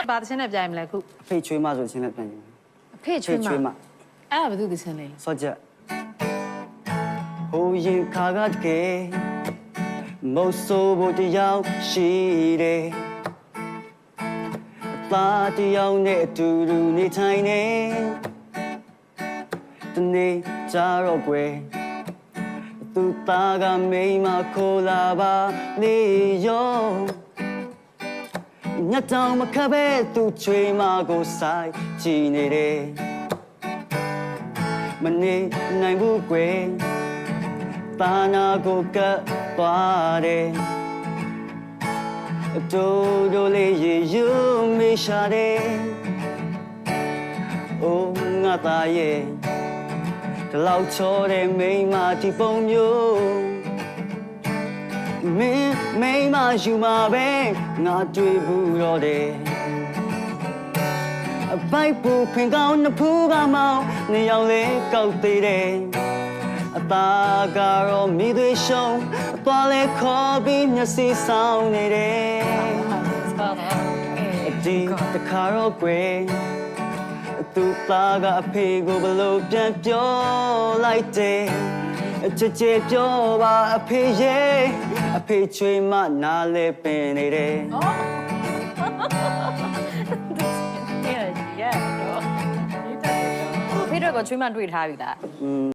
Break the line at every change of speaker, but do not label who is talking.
ဘာသချင်းနဲ့ပြိုင်မလဲခု
အဖေချွေးမဆိုချင်းလည်းပြန်ကြည့်
အဖေချွေးမ
ချွေးမ
အဲ့ဒါဘာသူသချင်းလဲ
စောကြဟိုရင်ခါကတကယ်မုတ်ဆိုးဖို့တယောက်ရှိတယ်အသားတယောက်နဲ့အတူတူနေထိုင်နေတနေ့ကြတော့ကွယ်သူသားကမိမခိုးလာပါလေရောညတောင်မခပဲသူချွေးမကိုဆိုင်ကြည့်နေတယ်မနေနိုင်ဘူးကွယ်တာနာကိုကပ်သွားတယ်အတူတူလေးရေယူမေးရှာတယ်အိုးငါသားရဲ့ဒီလောက်ချောတဲ့မိန်းမဒီပုံမျိုးမိန်းမယူမှာပဲငါတွေ့ဘူးတော့တယ်အပိုက်ပူဖင်ကောင်းနှစ်ဖူးကမောင်းနေရောက်လေကောက်သေးတယ်အသားကတော့မိသွေးရှုံးအသွားလဲခေါ်ပြီးမျက်စိဆောင်နေတယ်ဒီတခါတော့ကွယ်သူသားကအဖေကိုဘလို့ပြန်ပြောလိုက်တယ်အချစ်ချစ်ပြောပါအဖေရဲ့အဖေချွေးမနားလဲပင်နေတယ်
ဖေးတော့ချွေးမတွေ့ထားပြီလား